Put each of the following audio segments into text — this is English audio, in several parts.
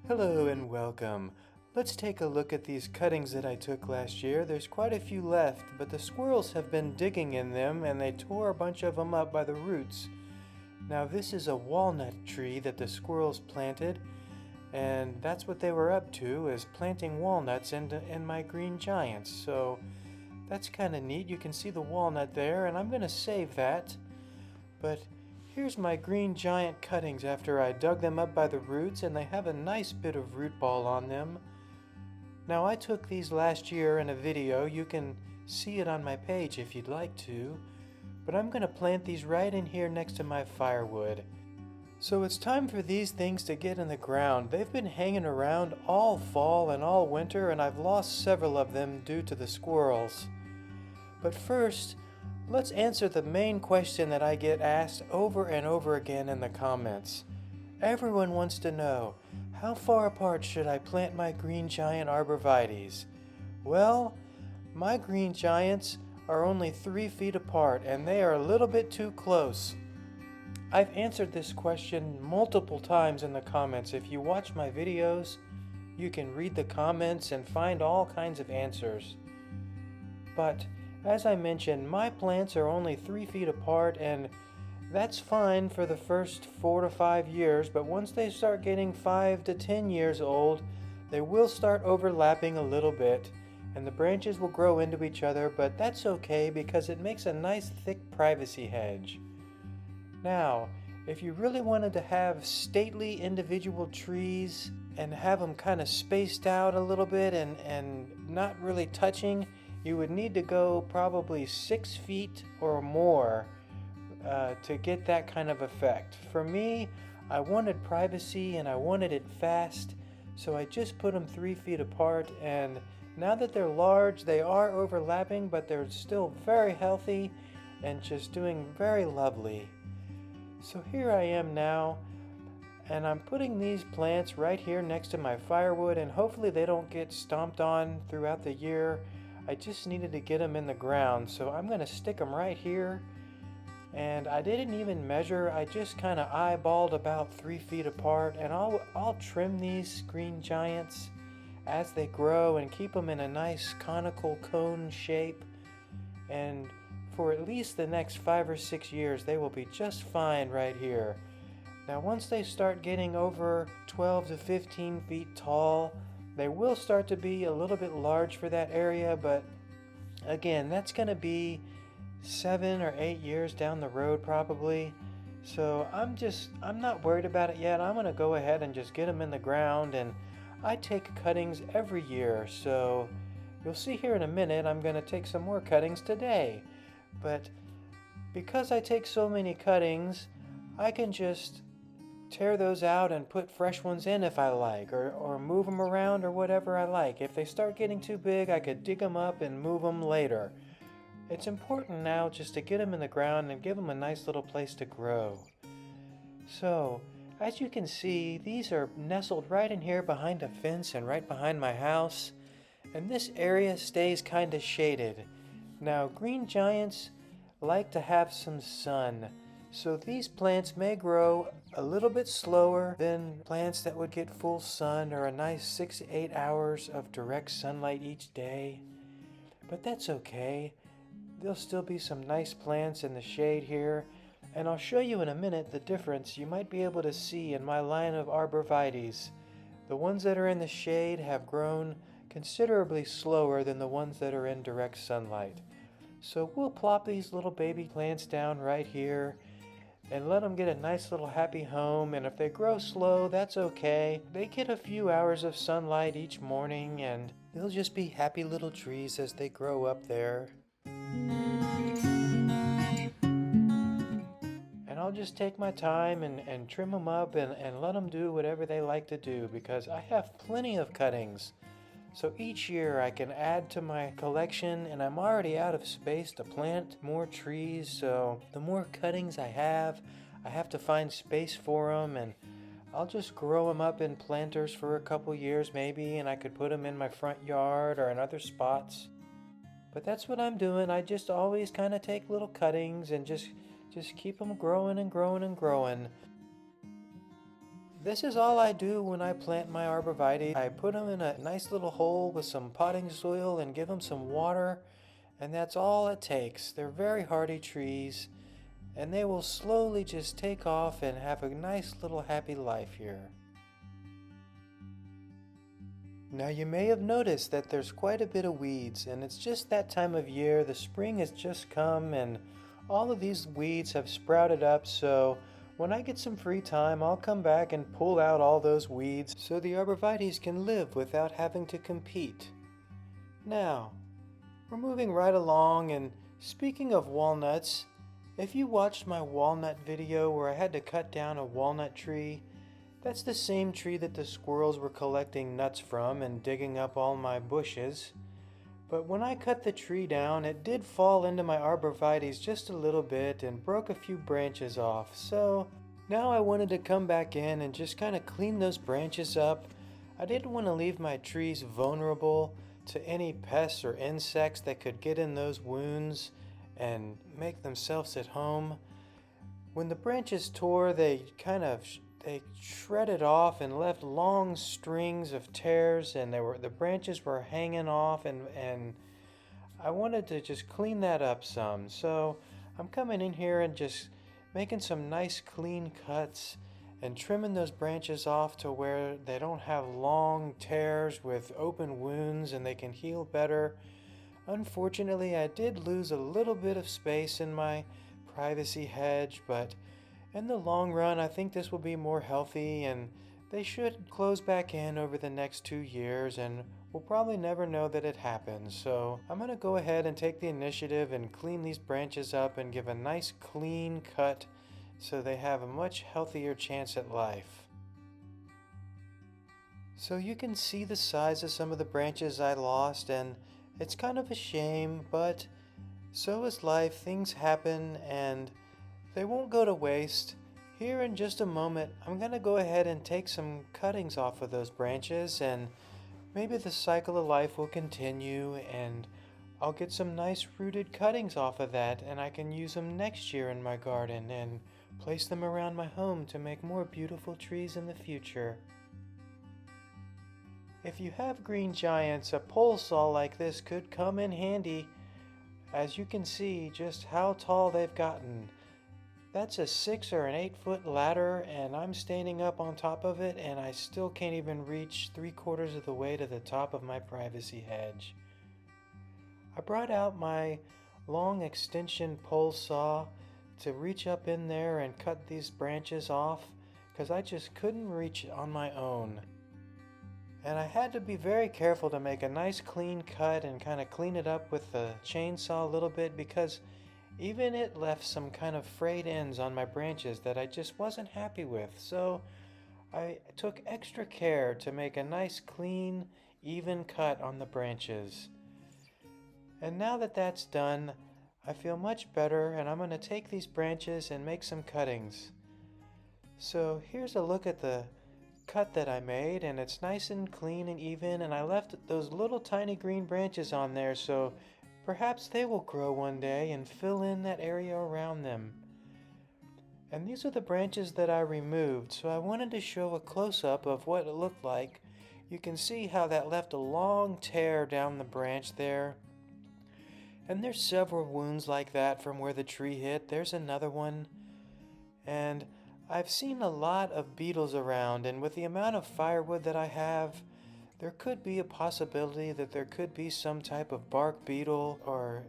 Hello and welcome. Let's take a look at these cuttings that I took last year. There's quite a few left, but the squirrels have been digging in them and they tore a bunch of them up by the roots. Now this is a walnut tree that the squirrels planted, and that's what they were up to, is planting walnuts in my green giants. So that's kind of neat. You can see the walnut there, and I'm going to save that. But here's my green giant cuttings after I dug them up by the roots, and they have a nice bit of root ball on them. Now I took these last year in a video. You can see it on my page if you'd like to. But I'm going to plant these right in here next to my firewood. So it's time for these things to get in the ground. They've been hanging around all fall and all winter, and I've lost several of them due to the squirrels. But first, let's answer the main question that I get asked over and over again in the comments. Everyone wants to know, how far apart should I plant my green giant arborvitaes? Well, my green giants are only 3 feet apart, and they are a little bit too close. I've answered this question multiple times in the comments. If you watch my videos, you can read the comments and find all kinds of answers. But as I mentioned, my plants are only 3 feet apart, and that's fine for the first 4 to 5 years, but once they start getting 5 to 10 years old, they will start overlapping a little bit, and the branches will grow into each other, but that's okay because it makes a nice thick privacy hedge. Now, if you really wanted to have stately individual trees and have them kind of spaced out a little bit and not really touching, you would need to go probably 6 feet or more to get that kind of effect. For me, I wanted privacy and I wanted it fast, so I just put them 3 feet apart, and now that they're large, they are overlapping, but they're still very healthy and just doing very lovely. So here I am now, and I'm putting these plants right here next to my firewood, and hopefully they don't get stomped on throughout the year. I just needed to get them in the ground, so I'm going to stick them right here. And I didn't even measure, I just kind of eyeballed about 3 feet apart, and I'll trim these green giants as they grow and keep them in a nice conical cone shape. And for at least the next 5 or 6 years, they will be just fine right here. Now once they start getting over 12 to 15 feet tall, they will start to be a little bit large for that area, but again, that's going to be 7 or 8 years down the road probably. So I'm not worried about it yet. I'm going to go ahead and just get them in the ground, and I take cuttings every year. So you'll see here in a minute, I'm going to take some more cuttings today. But because I take so many cuttings, I can just tear those out and put fresh ones in if I like, or move them around or whatever I like. If they start getting too big, I could dig them up and move them later. It's important now just to get them in the ground and give them a nice little place to grow. So, as you can see, these are nestled right in here behind a fence and right behind my house, and this area stays kind of shaded. Now, green giants like to have some sun, so these plants may grow a little bit slower than plants that would get full sun or a nice 6 to 8 hours of direct sunlight each day. But that's okay. There'll still be some nice plants in the shade here, and I'll show you in a minute the difference you might be able to see in my line of arborvitaes. The ones that are in the shade have grown considerably slower than the ones that are in direct sunlight. So we'll plop these little baby plants down right here and let them get a nice little happy home, and if they grow slow, that's okay. They get a few hours of sunlight each morning, and they'll just be happy little trees as they grow up there. And I'll just take my time and trim them up and let them do whatever they like to do, because I have plenty of cuttings. So each year I can add to my collection, and I'm already out of space to plant more trees, so the more cuttings I have to find space for them, and I'll just grow them up in planters for a couple years maybe, and I could put them in my front yard or in other spots. But that's what I'm doing. I just always kind of take little cuttings and just keep them growing and growing and growing. this is all I do when I plant my arborvitae. I put them in a nice little hole with some potting soil and give them some water, and that's all it takes. They're very hardy trees, and they will slowly just take off and have a nice little happy life here. Now you may have noticed that there's quite a bit of weeds, and it's just that time of year. The spring has just come and all of these weeds have sprouted up, so when I get some free time, I'll come back and pull out all those weeds so the arborvitaes can live without having to compete. Now, we're moving right along, and speaking of walnuts, if you watched my walnut video where I had to cut down a walnut tree, that's the same tree that the squirrels were collecting nuts from and digging up all my bushes. But when I cut the tree down, it did fall into my arborvitaes just a little bit and broke a few branches off. So now I wanted to come back in and just kind of clean those branches up. I didn't want to leave my trees vulnerable to any pests or insects that could get in those wounds and make themselves at home. When the branches tore, they shredded off and left long strings of tears, and the branches were hanging off, and I wanted to just clean that up some. So I'm coming in here and just making some nice clean cuts and trimming those branches off to where they don't have long tears with open wounds and they can heal better. Unfortunately, I did lose a little bit of space in my privacy hedge, but in the long run, I think this will be more healthy, and they should close back in over the next 2 years, and we'll probably never know that it happened. So I'm going to go ahead and take the initiative and clean these branches up and give a nice clean cut so they have a much healthier chance at life. So you can see the size of some of the branches I lost, and it's kind of a shame, but so is life. Things happen, and they won't go to waste. Here in just a moment, I'm going to go ahead and take some cuttings off of those branches, and maybe the cycle of life will continue, and I'll get some nice rooted cuttings off of that, and I can use them next year in my garden and place them around my home to make more beautiful trees in the future. If you have green giants, a pole saw like this could come in handy. As you can see just how tall they've gotten. That's a 6 or an 8 foot ladder, and I'm standing up on top of it, and I still can't even reach 3/4 of the way to the top of my privacy hedge. I brought out my long extension pole saw to reach up in there and cut these branches off because I just couldn't reach it on my own. And I had to be very careful to make a nice clean cut and kind of clean it up with the chainsaw a little bit, because even it left some kind of frayed ends on my branches that I just wasn't happy with. So I took extra care to make a nice clean, even cut on the branches. And now that that's done, I feel much better, and I'm going to take these branches and make some cuttings. So here's a look at the cut that I made, and it's nice and clean and even, and I left those little tiny green branches on there, so perhaps they will grow one day and fill in that area around them. And these are the branches that I removed, so I wanted to show a close-up of what it looked like. You can see how that left a long tear down the branch there. And there's several wounds like that from where the tree hit. There's another one. And I've seen a lot of beetles around, and with the amount of firewood that I have, there could be a possibility that there could be some type of bark beetle or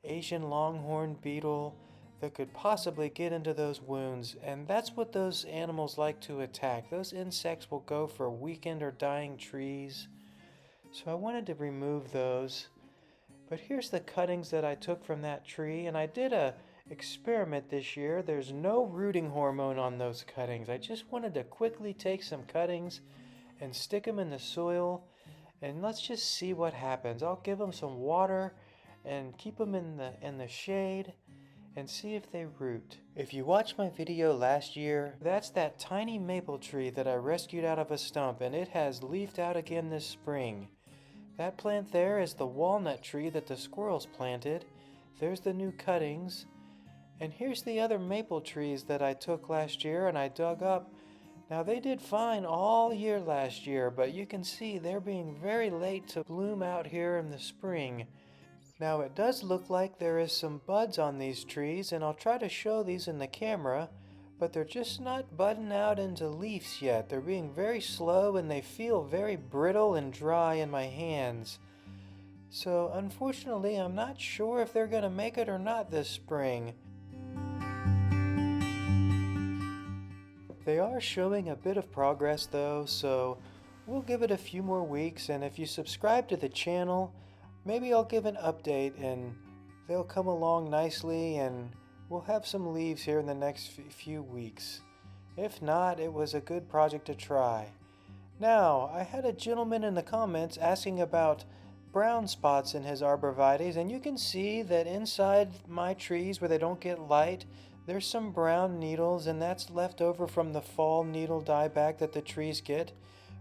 Asian longhorn beetle that could possibly get into those wounds, and that's what those animals like to attack. Those insects will go for weakened or dying trees. So I wanted to remove those. But here's the cuttings that I took from that tree, and I did a experiment this year. There's no rooting hormone on those cuttings. I just wanted to quickly take some cuttings and stick them in the soil, and let's just see what happens. I'll give them some water and keep them in the shade and see if they root. If you watched my video last year, that's that tiny maple tree that I rescued out of a stump, and it has leafed out again this spring. That plant there is the walnut tree that the squirrels planted. There's the new cuttings. And here's the other maple trees that I took last year and I dug up. Now they did fine all year last year, but you can see they're being very late to bloom out here in the spring. Now it does look like there is some buds on these trees, and I'll try to show these in the camera, but they're just not budding out into leaves yet. They're being very slow and they feel very brittle and dry in my hands. So unfortunately, I'm not sure if they're going to make it or not this spring. They are showing a bit of progress though, so we'll give it a few more weeks, and if you subscribe to the channel, maybe I'll give an update and they'll come along nicely and we'll have some leaves here in the next few weeks. If not, it was a good project to try. Now, I had a gentleman in the comments asking about brown spots in his arborvitaes, and you can see that inside my trees where they don't get light, there's some brown needles, and that's left over from the fall needle dieback that the trees get.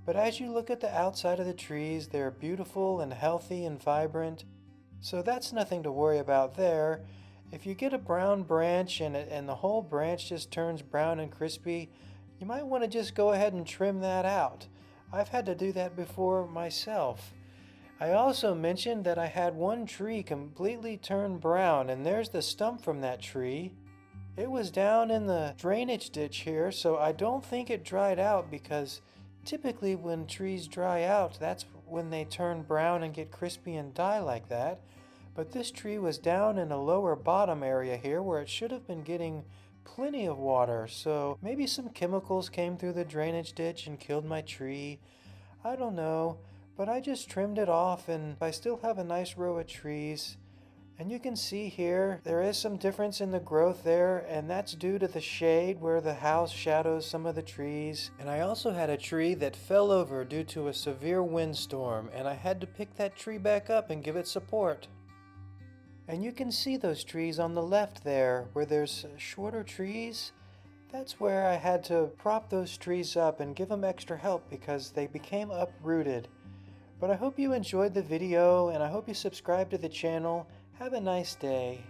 But as you look at the outside of the trees, they're beautiful and healthy and vibrant, so that's nothing to worry about there. If you get a brown branch and the whole branch just turns brown and crispy, you might want to just go ahead and trim that out. I've had to do that before myself. I also mentioned that I had one tree completely turn brown, and there's the stump from that tree. It was down in the drainage ditch here, so I don't think it dried out, because typically when trees dry out, that's when they turn brown and get crispy and die like that. But this tree was down in a lower bottom area here where it should have been getting plenty of water, so maybe some chemicals came through the drainage ditch and killed my tree. I don't know, but I just trimmed it off, and I still have a nice row of trees. And you can see here, there is some difference in the growth there, and that's due to the shade where the house shadows some of the trees. And I also had a tree that fell over due to a severe windstorm, and I had to pick that tree back up and give it support. And you can see those trees on the left there, where there's shorter trees. That's where I had to prop those trees up and give them extra help because they became uprooted. But I hope you enjoyed the video, and I hope you subscribe to the channel. Have a nice day.